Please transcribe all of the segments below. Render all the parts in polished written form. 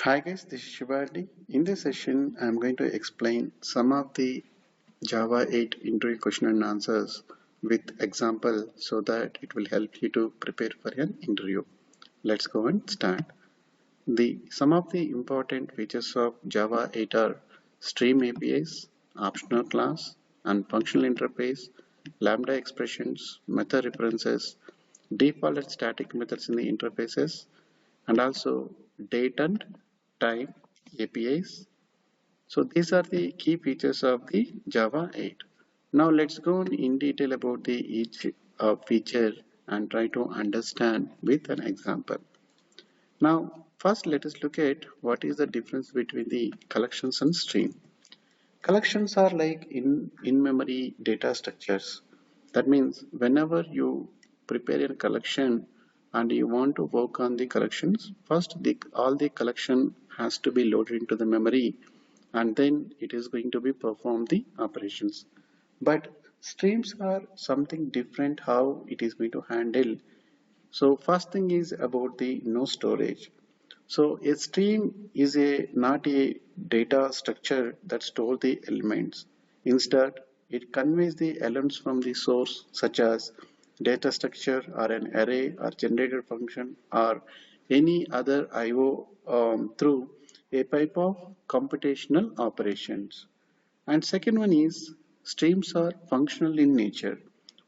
Hi guys, this is Shivardi. In this session, I'm going to explain some of the Java 8 interview question and answers with example so that it will help you to prepare for an interview. Let's go and start. Some of the important features of Java 8 are stream APIs, optional class, and functional interface, lambda expressions, method references, default and static methods in the interfaces, and also date and time APIs. So these are the key features of the Java 8. Now let's go in detail about the each feature and try to understand with an example. Now first let us look at what is the difference between the collections and stream. Collections are like in-memory data structures. That means whenever you prepare a collection and you want to work on the collections, first all the collection has to be loaded into the memory and then it is going to be perform the operations. But streams are something different how it is going to handle. So first thing is about the no storage. So a stream is not a data structure that stores the elements. Instead, it conveys the elements from the source such as data structure or an array or generated function or any other IO through a type of computational operations. And second one is streams are functional in nature,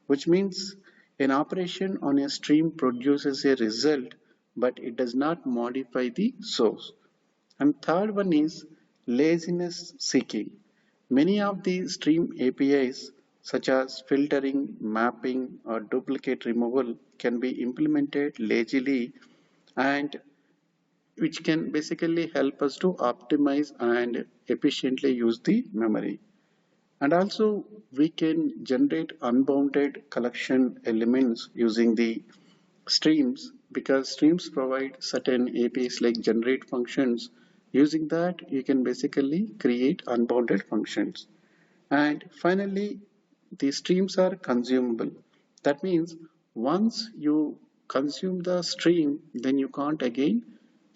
which means an operation on a stream produces a result, but it does not modify the source. And third one is laziness seeking. Many of the stream APIs, such as filtering, mapping, or duplicate removal, can be implemented lazily and which can basically help us to optimize and efficiently use the memory. And also we can generate unbounded collection elements using the streams because streams provide certain APIs like generate functions. Using that you can basically create unbounded functions. And finally the streams are consumable. That means once you consume the stream then you can't again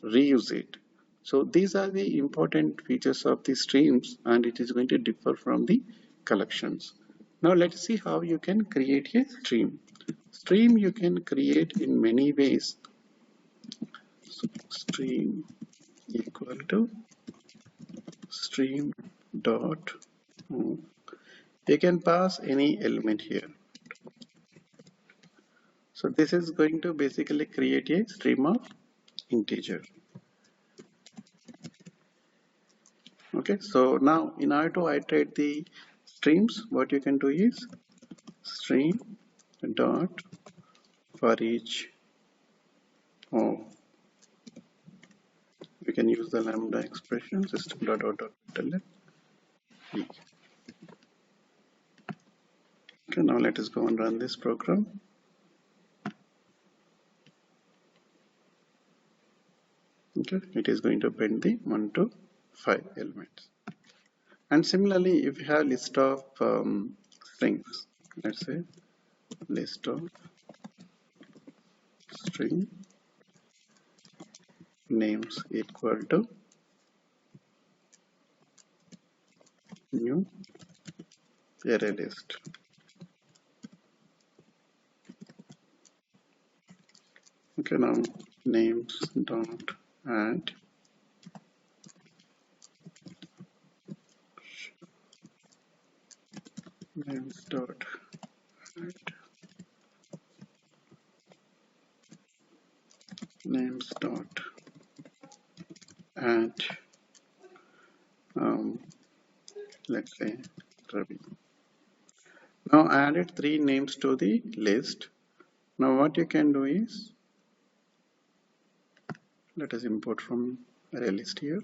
reuse it. So these are the important features of the streams and it is going to differ from the collections. Now let's see how you can create a stream. Stream you can create in many ways. So stream equal to stream dot move. You can pass any element here. So this is going to basically create a stream of integer. Okay, so now in order to iterate the streams, what you can do is stream dot for each. Oh, we can use the lambda expression system dot out of e. Okay, now let us go and run this program. Okay, it is going to print the 1 to 5 elements. And similarly, if you have list of strings, let's say list of string names equal to new array list. Okay, now names dot add names dot add names dot add let's say Ravi. Now I added 3 names to the list. Now what you can do is let us import from array list here.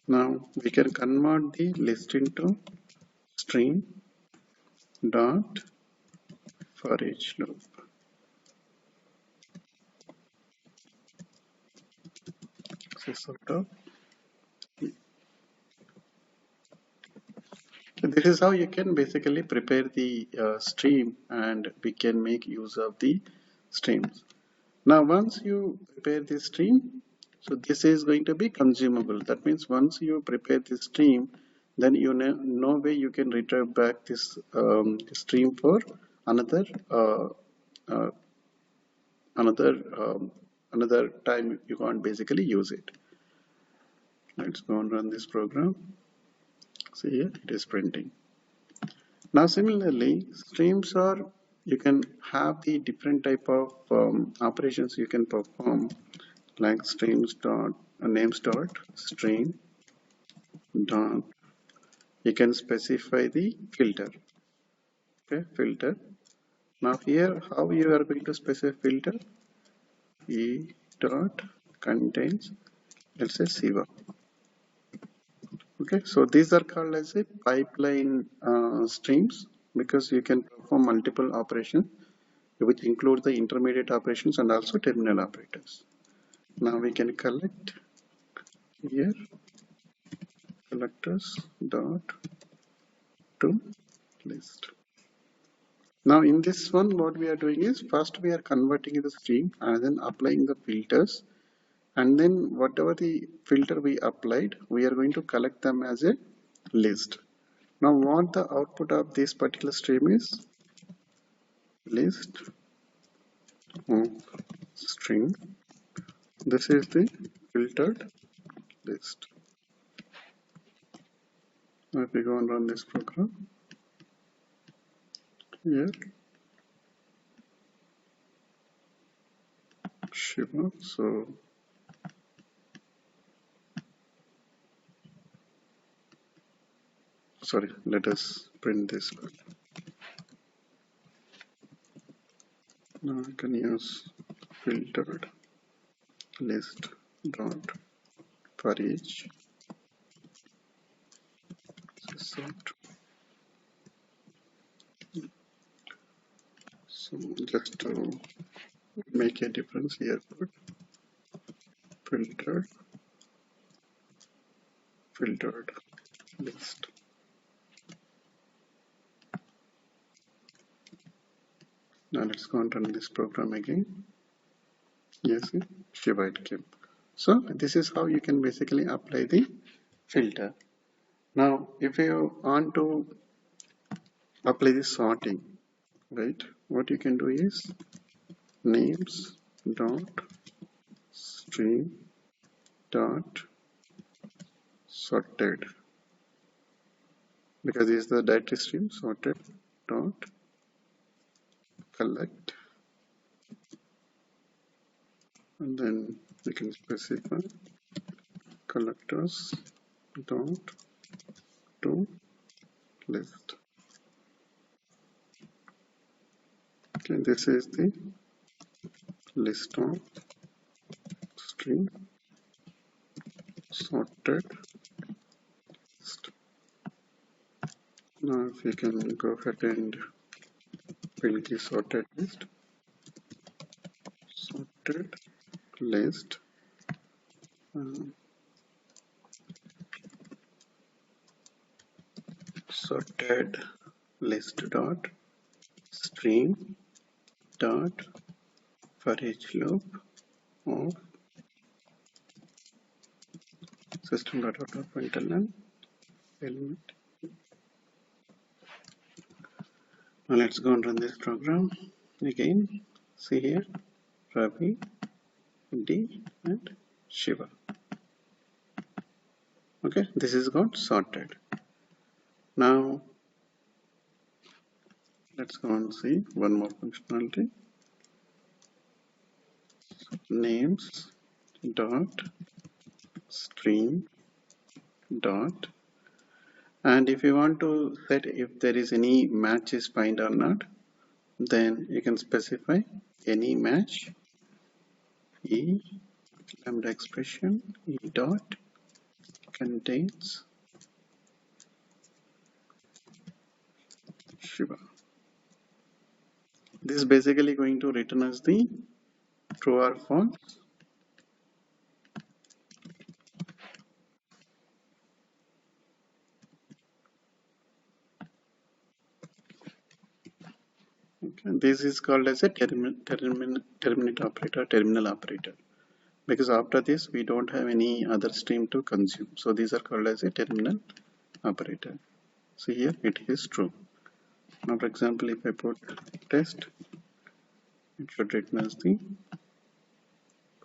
Now we can convert the list into string dot for each loop. So sort of this is how you can basically prepare the stream and we can make use of the streams. Now once you prepare the stream, So this is going to be consumable. That means once you prepare this stream, then you know no way you can return back this stream for another uh, another another time. You can't basically use it. Let's go and run this program. See here, it is printing. Now similarly, streams are, you can have the different type of operations you can perform, like streams dot names dot stream dot. You can specify the filter. Okay, filter. Now here, how you are going to specify filter? E dot contains, let's say Siva. Okay, so these are called as a pipeline streams, because you can perform multiple operations which include the intermediate operations and also terminal operators. Now we can collect here collectors dot to list. Now in this one, what we are doing is first we are converting the stream and then applying the filters, and then whatever the filter we applied, we are going to collect them as a list. Now what the output of this particular stream is? List of string. This is the filtered list. Now if we go and run this program here, Shiva. So sorry, let us print this code. Now I can use filtered list dot for each set. So just to make a difference here, put filtered list. Now let's go and run this program again. Yes, Shiva it came. So this is how you can basically apply the filter. Now if you want to apply the sorting, right, what you can do is names dot stream dot sorted, because this is the directory stream. Sorted dot collect, and then we can specify collectors dot to list. Okay, this is the list of stream sorted list. Now if you can go ahead and build the sorted list, sorted list, sorted list dot stream dot for each loop of system.out.println element. Now let's go and run this program again. See here, Ravi, D, and Shiva. Okay, this is got sorted. Now let's go and see one more functionality. Names dot stream dot, and if you want to set if there is any match is found or not, then you can specify any match e lambda expression e dot contains Shiva. This is basically going to return us the true or false. Okay, this is called as a terminate operator, terminal operator, because after this we don't have any other stream to consume. So these are called as a terminal operator. So here it is true. Now for example, if I put test, it should return as the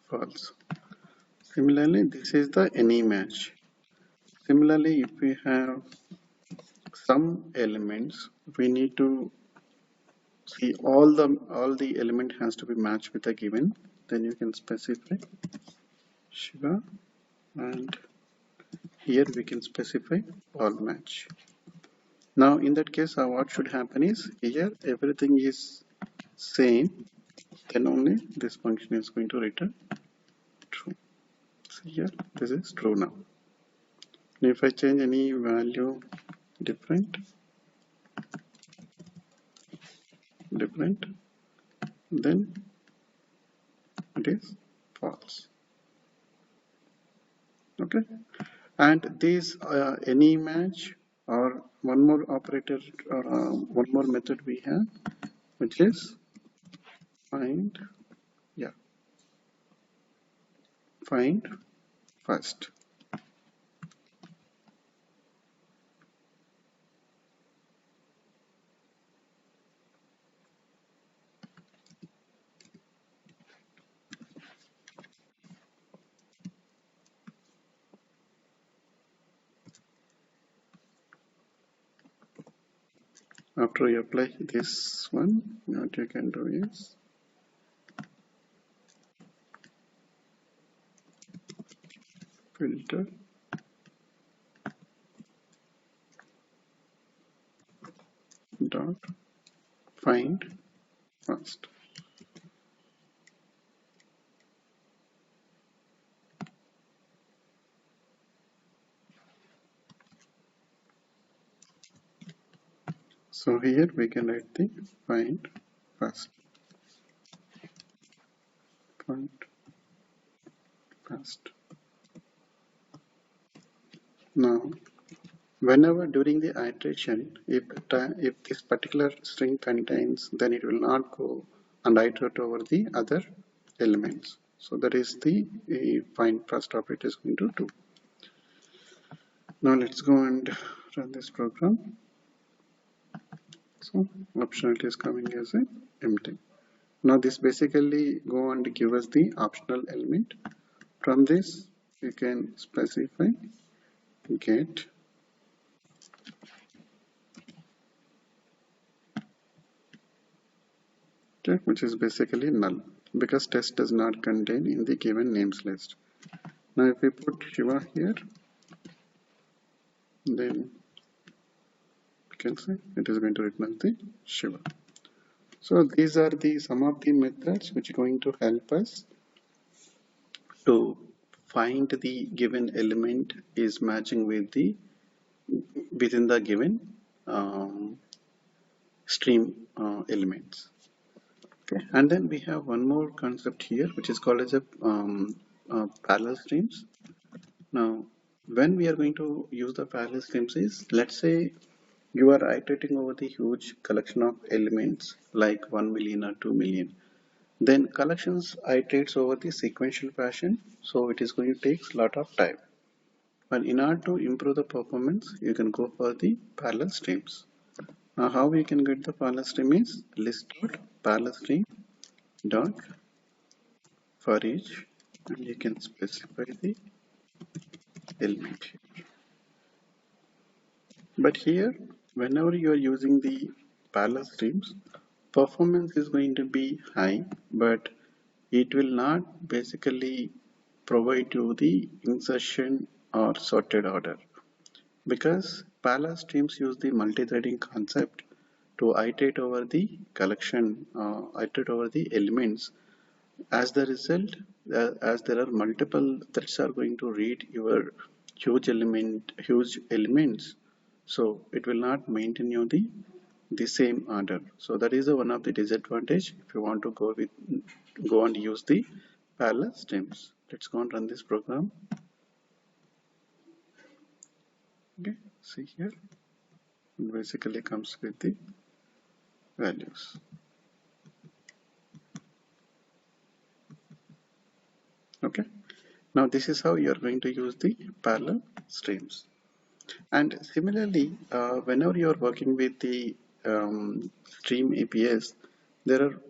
false. Similarly, this is the any match. Similarly, if we have some elements, we need to see all the element has to be matched with a given. Then you can specify Shiva, and here we can specify all match. Now in that case, what should happen is here everything is same, then only this function is going to return true. So here this is true now. And if I change any value different, then it is false. Okay, and this any match or one more operator or one more method we have, which is find, yeah, find first. After you apply this one, what you can do is filter dot find first. So here we can write the find first. Find first. Now, whenever during the iteration, if this particular string contains, then it will not go and iterate over the other elements. So that is the find first operator is going to do. Now let's go and run this program. So optional is coming as a empty. Now this basically go and give us the optional element. From this we can specify get okay, which is basically null because test does not contain in the given names list. Now if we put Shiva here, then you can say it is going to return the Shiva. So these are the some of the methods which are going to help us to find the given element is matching with the within the given stream elements. Okay, and then we have one more concept here which is called as a parallel streams. Now when we are going to use the parallel streams is, let's say you are iterating over the huge collection of elements like 1 million or 2 million, then collections iterates over the sequential fashion, so it is going to take a lot of time. But in order to improve the performance, you can go for the parallel streams. Now how we can get the parallel stream is list dot parallel stream dot for each, and you can specify the element here. But here, whenever you are using the parallel streams, performance is going to be high, but it will not basically provide you the insertion or sorted order, because parallel streams use the multi-threading concept to iterate over the collection, iterate over the elements. As the result, as there are multiple threads are going to read your huge elements, so it will not maintain you the same order. So that is one of the disadvantage if you want to go and use the parallel streams. Let's go and run this program. Okay, see here, it basically comes with the values. Okay, Now this is how you are going to use the parallel streams. And similarly, whenever you are working with the stream APIs, there are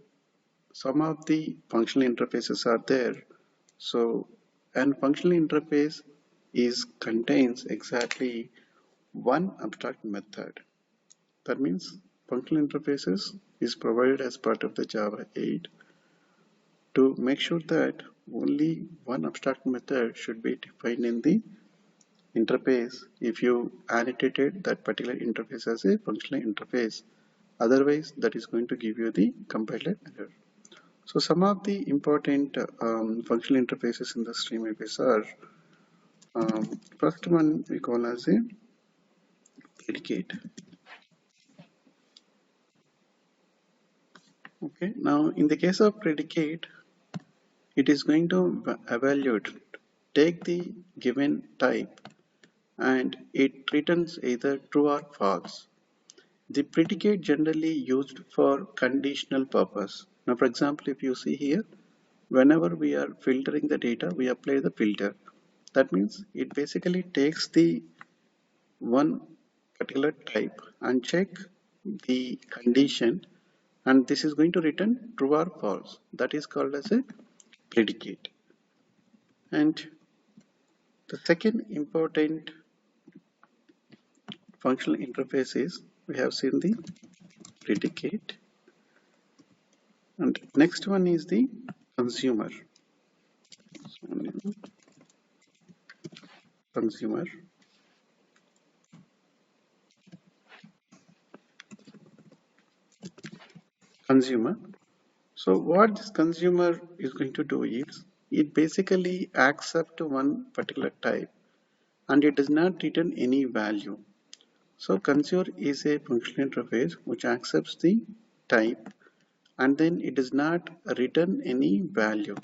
some of the functional interfaces are there. So, and functional interface is contains exactly one abstract method. That means functional interfaces is provided as part of the Java 8 to make sure that only one abstract method should be defined in the interface if you annotated that particular interface as a functional interface. Otherwise, that is going to give you the compiler error. So some of the important functional interfaces in the stream APIs are first one we call as a predicate. Okay, now in the case of predicate, it is going to evaluate, take the given type and it returns either true or false. The predicate generally used for conditional purpose. Now, for example, if you see here, whenever we are filtering the data, we apply the filter. That means it basically takes the one particular type and check the condition, and this is going to return true or false. That is called as a predicate. And the second important functional interface is we have seen the predicate, and next one is the consumer. Consumer. Consumer. So what this consumer is going to do is it basically accepts one particular type and it does not return any value. So consumer is a functional interface which accepts the type and then it does not return any value,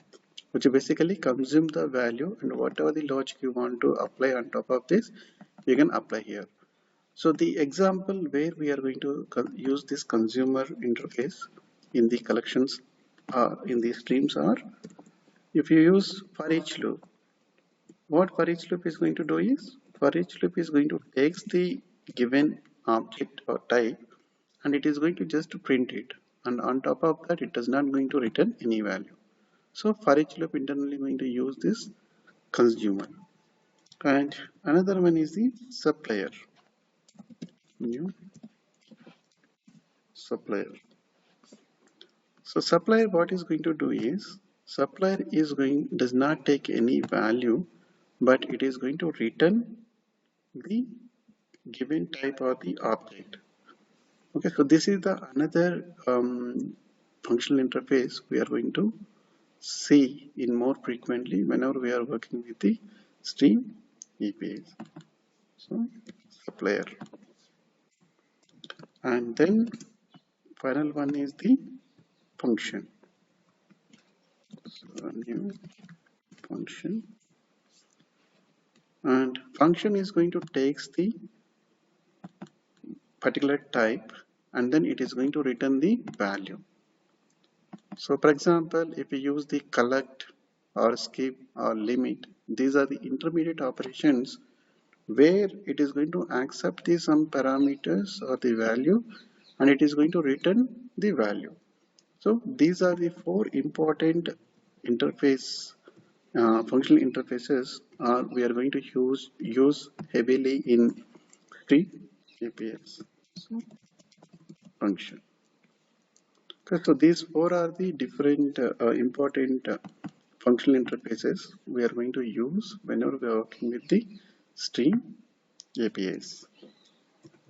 which basically consume the value, and whatever the logic you want to apply on top of this, you can apply here. So the example where we are going to use this consumer interface in the collections in the streams are, if you use for each loop, what for each loop is going to do is, for each loop is going to take the given object or type and it is going to just print it, and on top of that it is not going to return any value. So for each loop internally going to use this consumer. And another one is the supplier. New supplier. So supplier what is going to do is, supplier is going does not take any value, but it is going to return the given type or the object. Okay, so this is the another functional interface we are going to see in more frequently whenever we are working with the stream APIs. So supplier, and then final one is the function. So new function, and function is going to take the particular type and then it is going to return the value. So for example, if you use the collect or skip or limit, these are the intermediate operations where it is going to accept the some parameters or the value and it is going to return the value. So these are the four important interface functional interfaces we are going to use heavily in stream APIs. So function. Okay, so these four are the different important functional interfaces we are going to use whenever we are working with the stream APIs.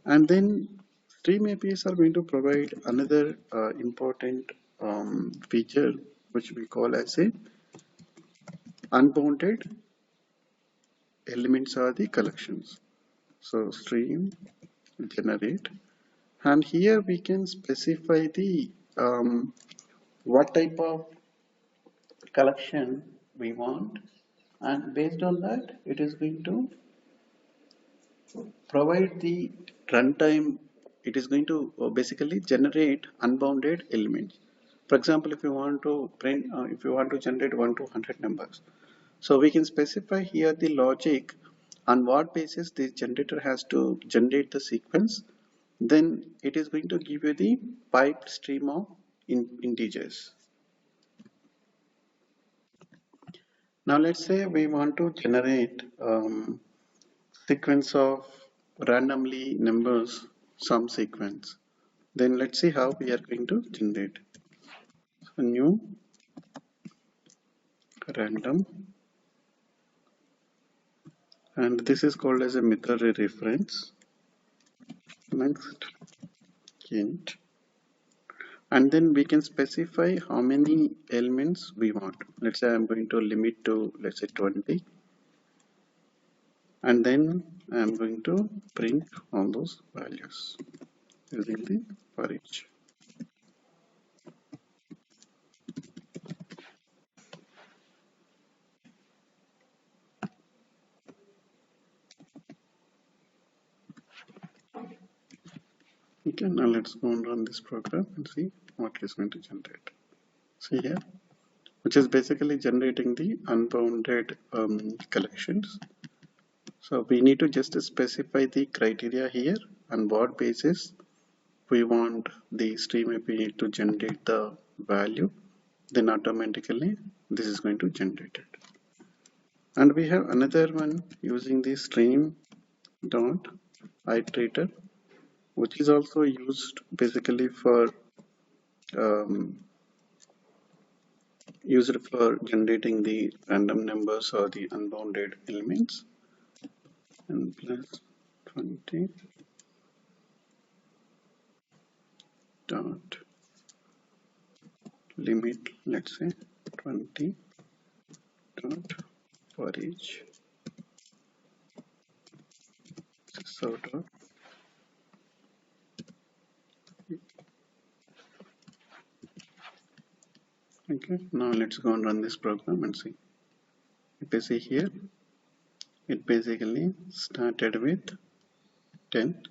And then stream APIs are going to provide another important feature which we call as a unbounded elements are the collections. So stream generate, and here we can specify the what type of collection we want, and based on that it is going to provide the runtime. It is going to basically generate unbounded elements. For example, if you want to print if you want to generate 1 to 100 numbers, So we can specify here the logic on what basis the generator has to generate the sequence. Then it is going to give you the piped stream of integers. Now let's say we want to generate sequence of randomly numbers, some sequence. Then let's see how we are going to generate. So new random, and this is called as a method reference. Next int, and then we can specify how many elements we want. Let's say I'm going to limit to, let's say, 20, and then I'm going to print all those values using the for each. Okay, now let's go and run this program and see what it is going to generate. See here, which is basically generating the unbounded collections. So we need to just specify the criteria here on what basis we want the stream API to generate the value, then automatically this is going to generate it. And we have another one using the stream dot iterator, which is also used basically for generating the random numbers or the unbounded elements. And plus 20 dot limit, let's say 20 dot for each. So dot okay, now let's go and run this program and see. If you see here, it basically started with 10,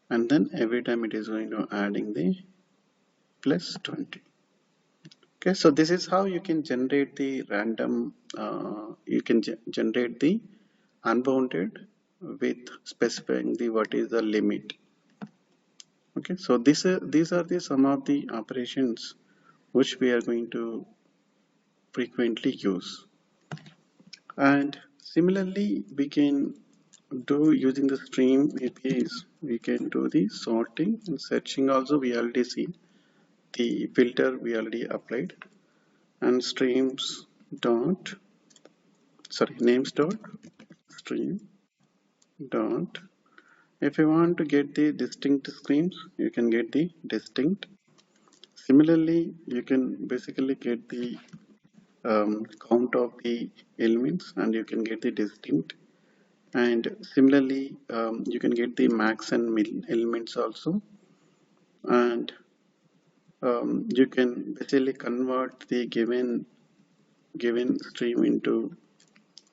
and then every time it is going to adding the plus 20. Okay, so this is how you can generate the random, you can generate the unbounded with specifying the what is the limit. Okay, so these are the some of the operations which we are going to frequently use. And similarly, we can do using the stream APIs, we can do the sorting and searching also. We already see the filter we already applied, and streams dot names dot stream dot. If you want to get the distinct streams, you can get the distinct. Similarly, you can basically get the count of the elements, and you can get the distinct. And similarly, you can get the max and min elements also. And you can basically convert the given stream into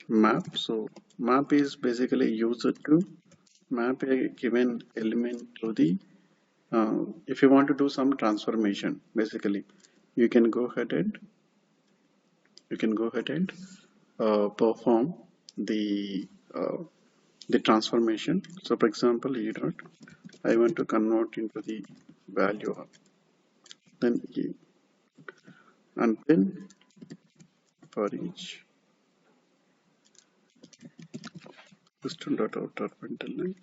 map. So map is basically used to map a given element to the if you want to do some transformation, basically you can go ahead and perform the transformation. So for example, e dot I want to convert into the value of, then e, and then for each system dot out dot println.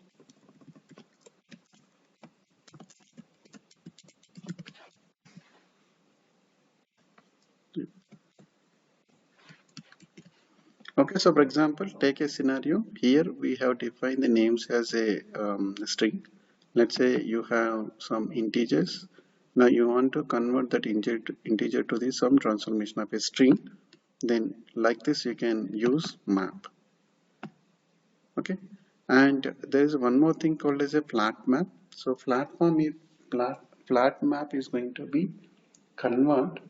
Okay, so for example, take a scenario. Here we have defined the names as a string. Let's say you have some integers. Now you want to convert that integer to the some transformation of a string. Then like this you can use map. Okay, and there is one more thing called as a flat map. So flat map is going to be convert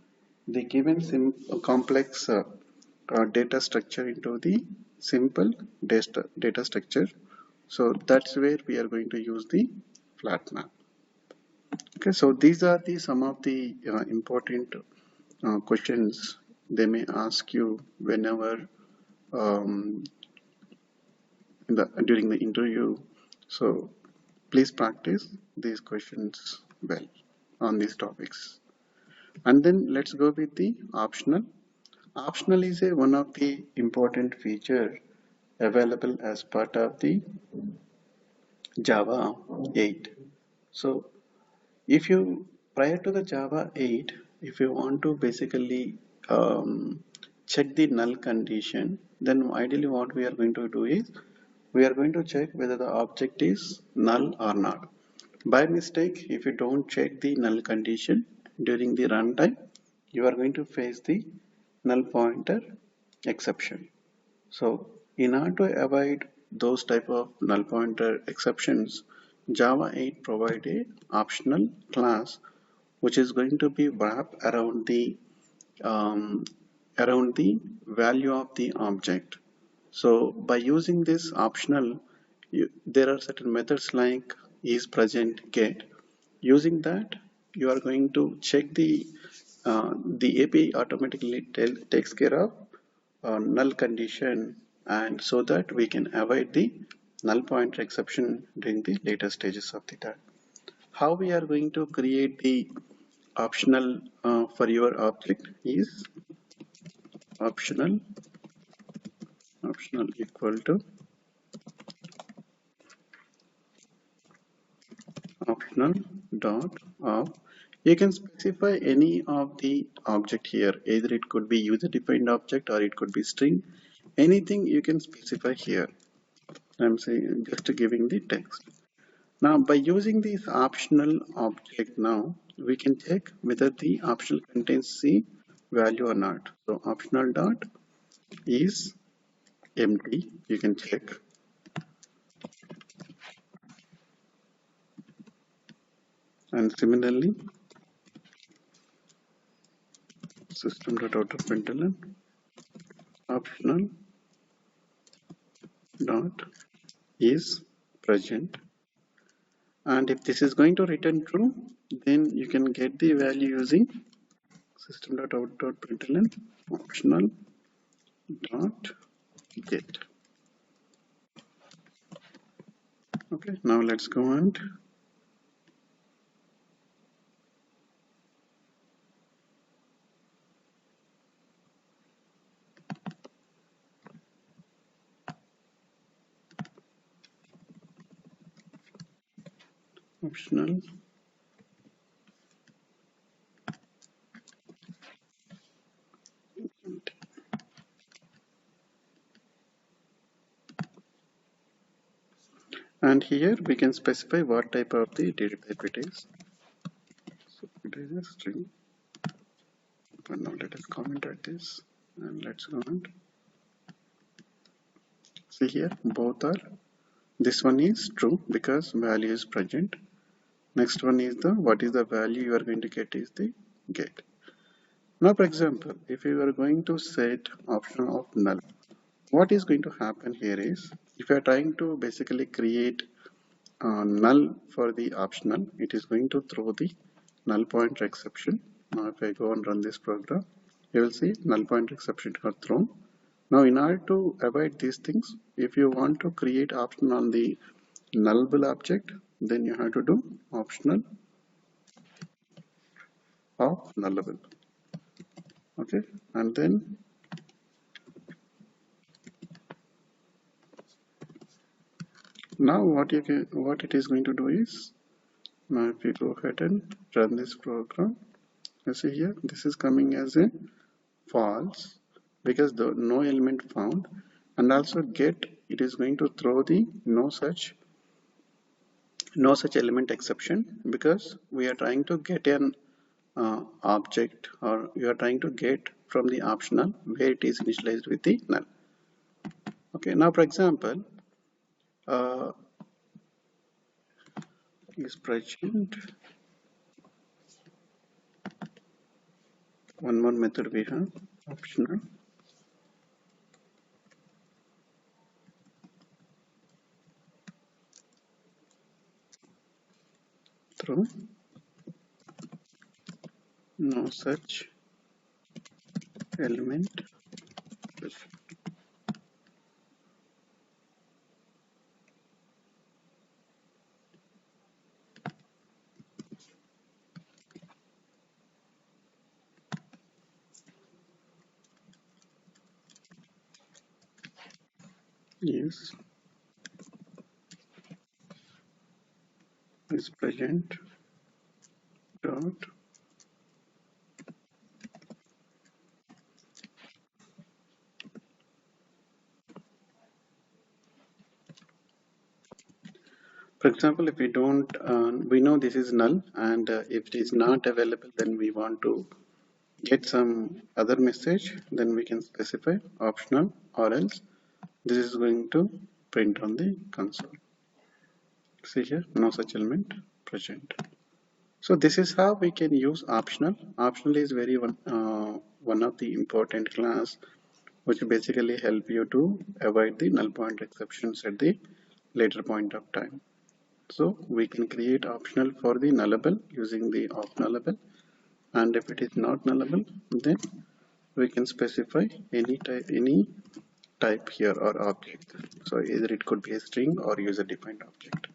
the given complex data structure into the simple data structure. So that's where we are going to use the flat map. Okay, so these are the some of the important questions they may ask you whenever um, during the interview. So please practice these questions well on these topics. And then let's go with the optional. Optional is one of the important feature available as part of the Java 8. So if you prior to the Java 8, if you want to basically check the null condition, then ideally what we are going to do is we are going to check whether the object is null or not. By mistake, if you don't check the null condition during the runtime, you are going to face the null pointer exception. So in order to avoid those type of null pointer exceptions, Java 8 provide a optional class which is going to be wrapped um, around the value of the object. So by using this optional, there are certain methods like isPresent, get. Using that, you are going to check the API automatically takes care of null condition, and so that we can avoid the null pointer exception during the later stages of the tag. How we are going to create the optional for your object is optional equal to optional dot of. You can specify any of the object here, either it could be user defined object or it could be string, anything you can specify here. I'm saying just giving the text. Now by using this optional object, now we can check whether the optional contains C value or not. So optional dot is empty, you can check. And similarly system.out.println optional dot is present, and if this is going to return true, then you can get the value using system.out.println optional dot get. Okay, now let's go on. Optional and here we can specify what type of the data type it is. So it is a string, but now let us comment at this and let's go on. See here, both are, this one is true because value is present. Next one is the what is the value you are going to get is the get. Now for example, if you are going to set option of null, what is going to happen here is if you are trying to basically create null for the optional, it is going to throw the null pointer exception. Now if I go and run this program, you will see null pointer exception are thrown. Now in order to avoid these things, if you want to create option on the nullable object, then you have to do optional of nullable. Okay, and then now what it is going to do is, now if we go ahead and run this program, you see here this is coming as a false because the no element found, and also get, it is going to throw the no such element exception because we are trying to get an object, or you are trying to get from the optional where it is initialized with the null. Okay, now for example, is present. One more method we have, optional through no such element. Yes, is present dot for example, if we don't, we know this is null, and if it is not available, then we want to get some other message, then we can specify optional, or else this is going to print on the console. See here, no such element present. So this is how we can use optional. Optional is very one of the important class which basically help you to avoid the null pointer exceptions at the later point of time. So we can create optional for the nullable using the off nullable, and if it is not nullable, then we can specify any type here or object. So either it could be a string or user defined object.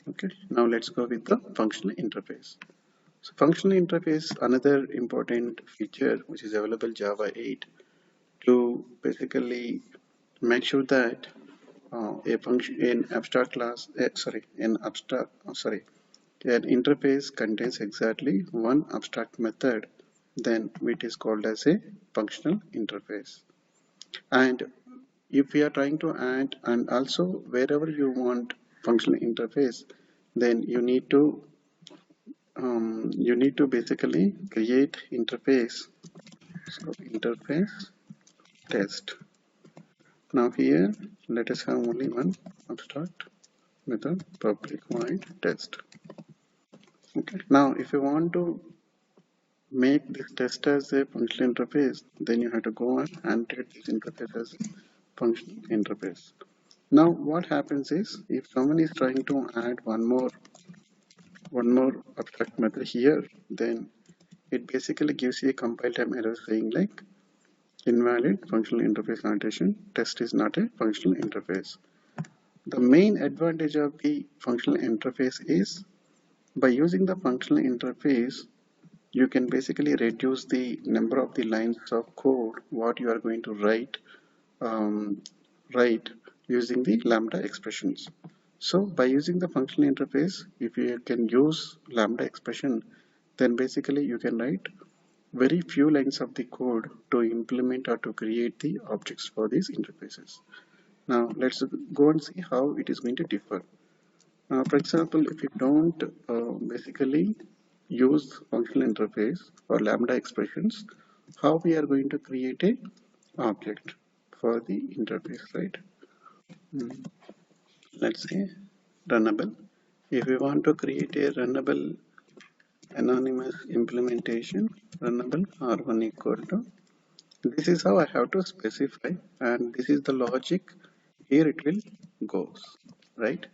Okay, now let's go with the functional interface. So functional interface, another important feature which is available Java 8 to basically make sure that a function in abstract class, an interface contains exactly one abstract method, then it is called as a functional interface. And if we are trying to add, and also wherever you want functional interface, then you need to basically create interface. So interface test. Now here let us have only one abstract method, public void test. Okay. Now if you want to make this test as a functional interface, then you have to go and annotate this interface as a functional interface. Now what happens is, if someone is trying to add one more abstract method here, then it basically gives you a compile time error saying like invalid functional interface annotation, test is not a functional interface. The main advantage of the functional interface is, by using the functional interface, you can basically reduce the number of the lines of code what you are going to um, write using the lambda expressions. So by using the functional interface, if you can use lambda expression, then basically you can write very few lines of the code to implement or to create the objects for these interfaces. Now let's go and see how it is going to differ. For example, if you don't basically use functional interface or lambda expressions, how we are going to create a object for the interface, right? Mm, Let's say runnable. If we want to create a runnable anonymous implementation, runnable r1 equal to, this is how I have to specify, and this is the logic. Here it will goes, right?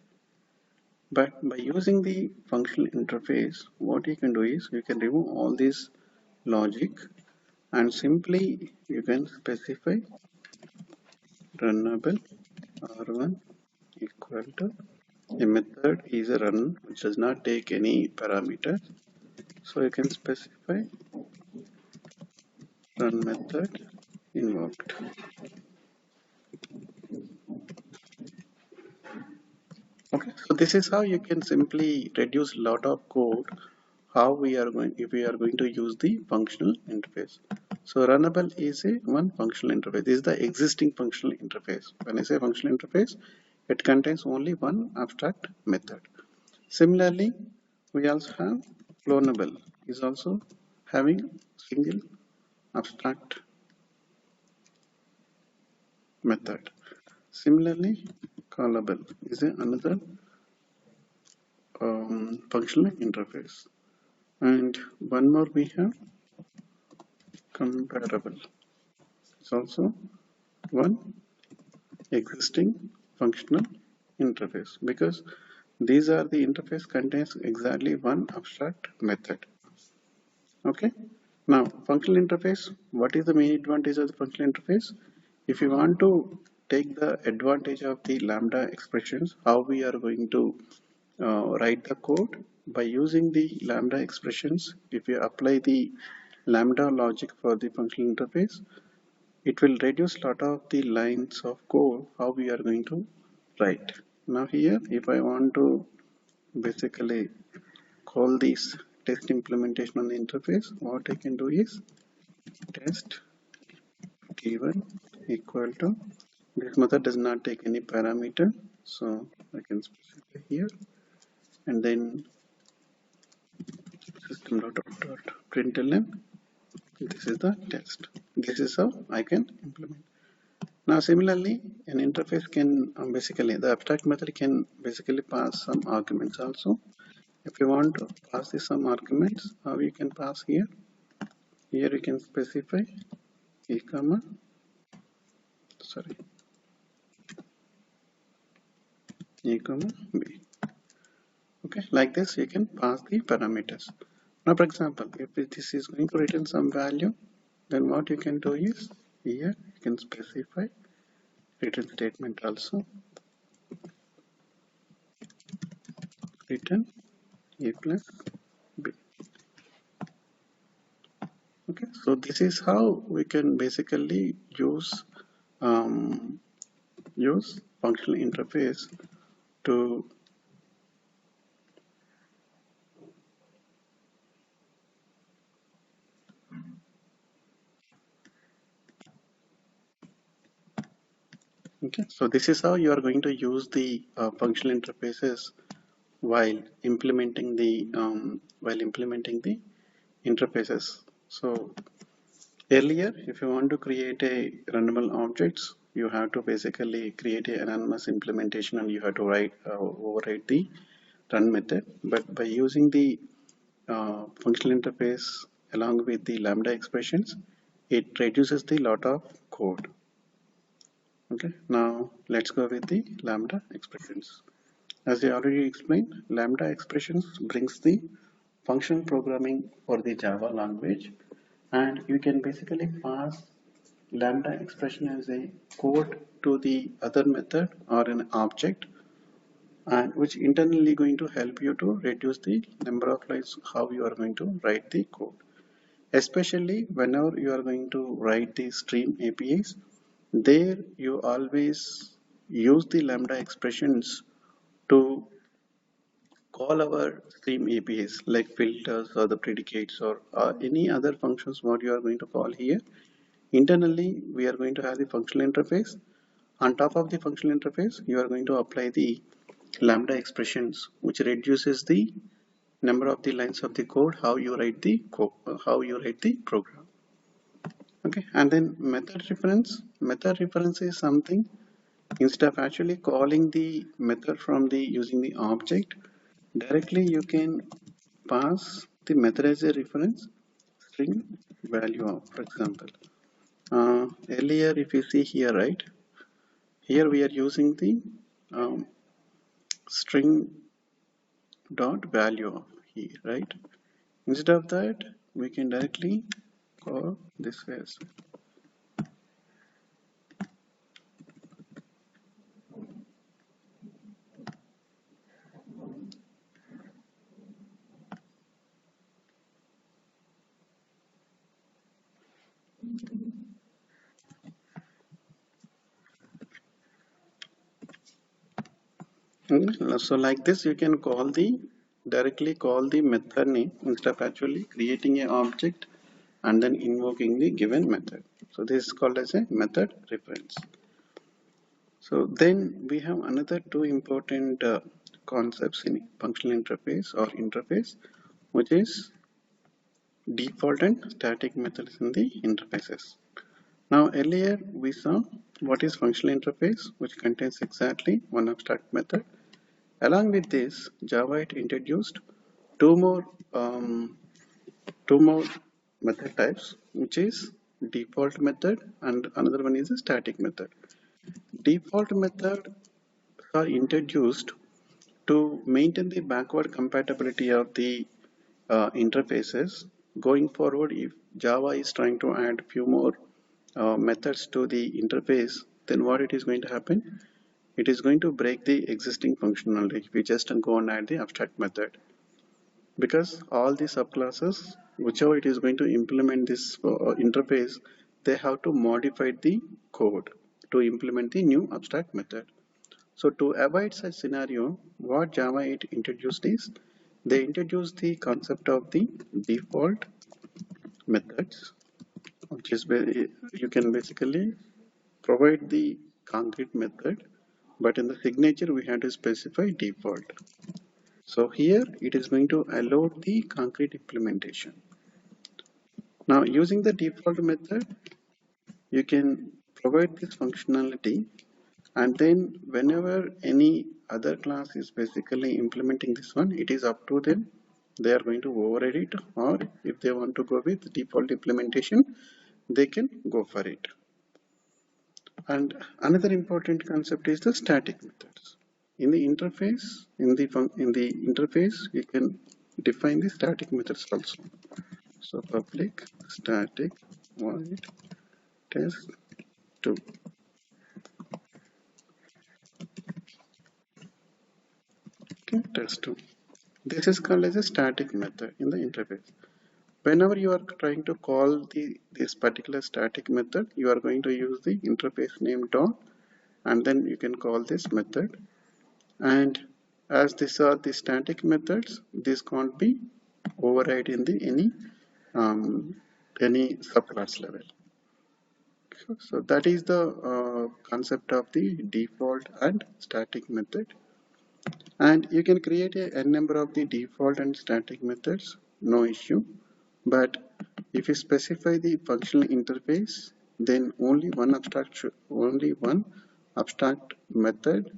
But by using the functional interface, what you can do is you can remove all this logic and simply you can specify runnable r1 equal to, a method is a run which does not take any parameters. So you can specify run method invoked. Okay, so this is how you can simply reduce lot of code. How we are going, if we are going to use the functional interface. So runnable is a one functional interface. This is the existing functional interface. When I say functional interface, it contains only one abstract method. Similarly, we also have clonable is also having single abstract method. Similarly, callable is another functional interface. And one more we have comparable. It's also one existing functional interface, because these are the interface contains exactly one abstract method. Okay. Now, functional interface, what is the main advantage of the functional interface? If you want to take the advantage of the lambda expressions, how we are going to write the code by using the lambda expressions. If you apply the lambda logic for the functional interface, it will reduce lot of the lines of code how we are going to write. Now here, if I want to basically call this test implementation on the interface, what I can do is test t1 equal to, this method does not take any parameter, so I can specify here, and then system.out.println, this is the test. This is how I can implement. Now similarly, an interface can basically, the abstract method can basically pass some arguments also. If you want to pass some arguments, how you can pass here? Here you can specify a comma, sorry, a comma b. Okay, like this you can pass the parameters. Now for example, if this is going to return some value, then what you can do is here you can specify return statement also, return a plus b. Okay, so this is how we can basically um, use functional interface to okay, so this is how you are going to use the functional interfaces while implementing the interfaces. So earlier, if you want to create a runnable objects, you have to basically create a anonymous implementation and you have to override the run method. But by using the functional interface along with the lambda expressions, it reduces the lot of code. Okay, now let's go with the lambda expressions. As I already explained, lambda expressions brings the function programming for the Java language, and you can basically pass lambda expression as a code to the other method or an object, and which internally going to help you to reduce the number of lines how you are going to write the code. Especially whenever you are going to write the stream APIs, there you always use the lambda expressions to call our stream APIs like filters or the predicates or any other functions what you are going to call here. Internally, we are going to have the functional interface. On top of the functional interface, you are going to apply the lambda expressions, which reduces the number of the lines of the code, how you write the code, how you write the program. Okay, and then method reference. Method reference is something instead of actually calling the method from the using the object, directly you can pass the method as a reference string value of, for example. Earlier, if you see here, right, here we are using the um, string dot value of here, right? Instead of that, we can directly call this as. So like this, you can directly call the method name instead of actually creating an object and then invoking the given method. So this is called as a method reference. So then we have another two important concepts in functional interface or interface, which is default and static methods in the interfaces. Now earlier we saw what is functional interface, which contains exactly one abstract method. Along with this, Java introduced two more um, two more method types, which is default method and another one is a static method. Default methods are introduced to maintain the backward compatibility of the interfaces. Going forward, if Java is trying to add few more methods to the interface, then what it is going to happen? It is going to break the existing functionality if we just go and add the abstract method. Because all the subclasses, whichever it is going to implement this interface, they have to modify the code to implement the new abstract method. So to avoid such scenario, what Java 8 introduced is, they introduced the concept of the default methods, which is you can basically provide the concrete method, but in the signature we have to specify default. So here it is going to allow the concrete implementation. Now using the default method, you can provide this functionality, and then whenever any other class is basically implementing this one, it is up to them. They are going to override it, or if they want to go with default implementation, they can go for it. And another important concept is the static methods. In the interface, you can define the static methods also. So public static void test2. Okay, test2. This is called as a static method in the interface. Whenever you are trying to call this particular static method, you are going to use the interface name dot, and then you can call this method. And as these are the static methods, this can't be override in the any subclass level. So that is the concept of the default and static method. And you can create a n number of the default and static methods, no issue. But if you specify the functional interface, then only one abstract method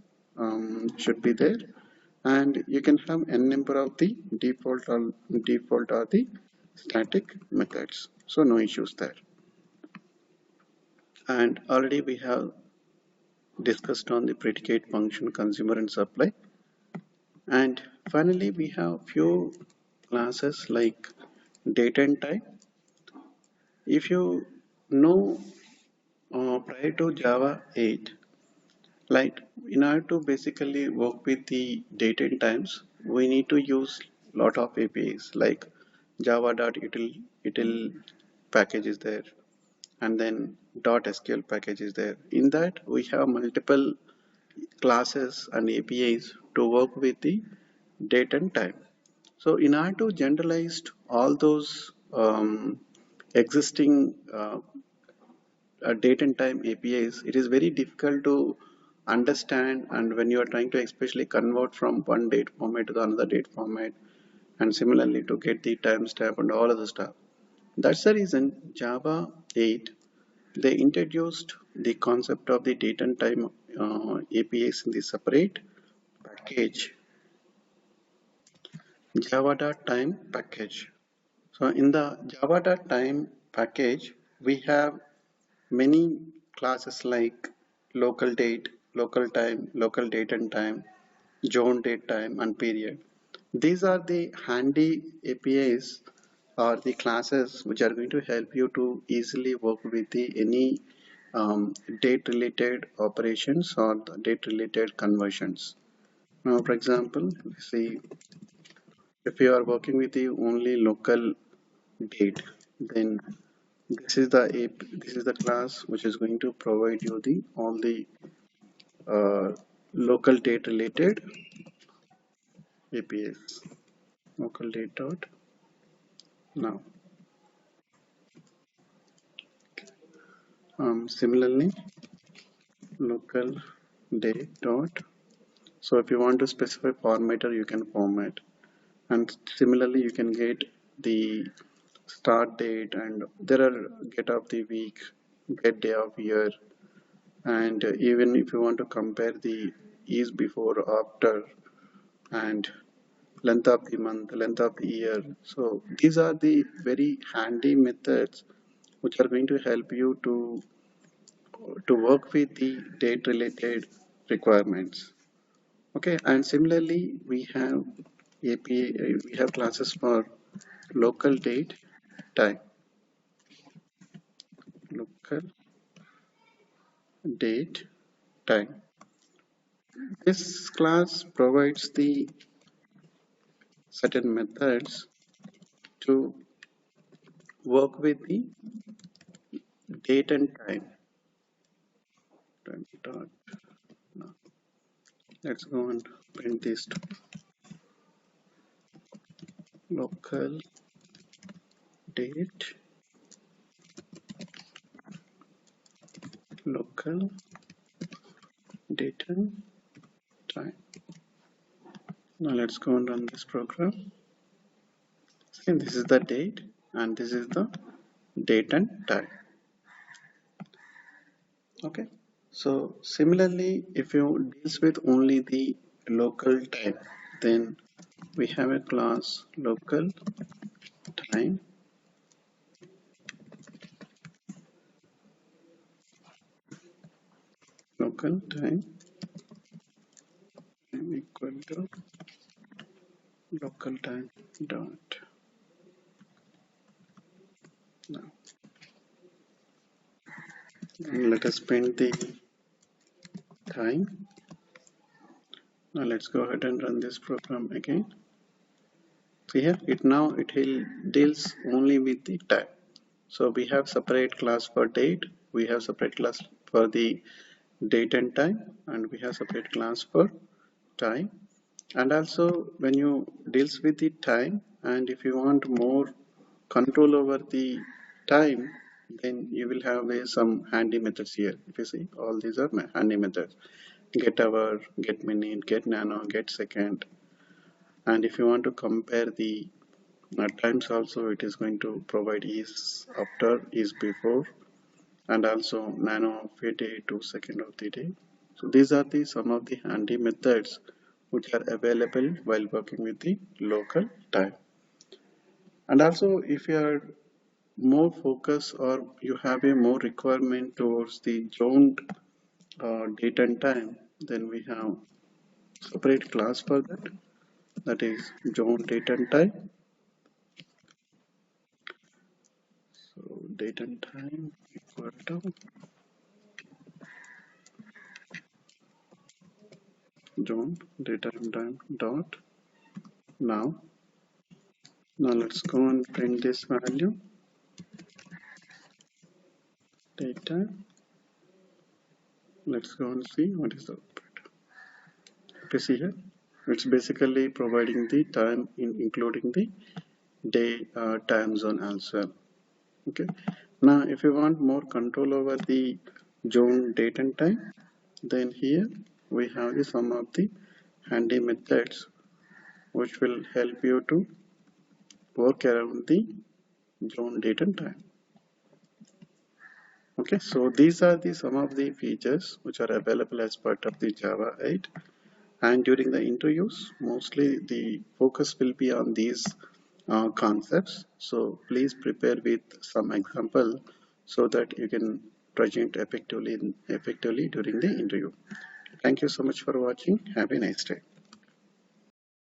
should be there, and you can have n number of the default or the static methods. So no issues there. And already we have discussed on the predicate function, consumer and supply. And finally, we have few classes like date and time. If you know prior to Java 8, like in order to basically work with the date and times, we need to use lot of APIs like java.util package is there, and then .sql package is there. In that we have multiple classes and APIs to work with the date and time. So in order to generalize all those existing date and time APIs, it is very difficult to understand, and when you are trying to especially convert from one date format to the another date format, and similarly to get the timestamp and all other stuff. That's the reason Java 8, they introduced the concept of the date and time APIs in the separate package, java.time package. So in the java.time package, we have many classes like local date, local time, local date and time, zone date time, and period. These are the handy APIs or the classes which are going to help you to easily work with any date related operations or date related conversions. Now, for example, see, if you are working with the only local date, then this is the class which is going to provide you the all the uh, local date related APIs. Local date dot now. Similarly, local date dot. So if you want to specify formatter, you can format. And similarly, you can get the start date, and there are get of the week, get day of year, and even if you want to compare the is before after, and length of the month, length of the year. So these are the very handy methods which are going to help you to work with the date related requirements. Okay, and similarly we have API, we have classes for local date time. local date time. This class provides the certain methods to work with the date and time. Now, let's go and print this to local date, local date and time. Now let's go and run this program. See, this is the date and this is the date and time. Okay. So similarly, if you deals with only the local time, then we have a class local time equal to local time dot. Now let us print the time. Now let's go ahead and run this program again. See here, it deals only with the time. So we have separate class for date, we have separate class for the date and time, and we have separate class for time. And also when you deals with the time, and if you want more control over the time, then you will have some handy methods here. If you see, all these are handy methods: get hour, get minute, get nano, get second. And if you want to compare the times also, it is going to provide is after, is before, and also nano of a day to second of the day. So these are the some of the handy methods which are available while working with the local time. And also if you are more focus or you have a more requirement towards the zoned date and time, then we have separate class for that, that is zone date and time. So date and time equal to zone date and time dot now. Now let's go and print this value data. Let's go and see what is the output. You see here, it's basically providing the time including the day time zone as well. Okay. Now if you want more control over the zone date and time, then here we have the some of the handy methods which will help you to work around the zone date and time. Okay, so these are the some of the features which are available as part of the Java 8, and during the interviews mostly the focus will be on these concepts. So please prepare with some example so that you can present effectively during the interview. Thank you so much for watching. Have a nice day.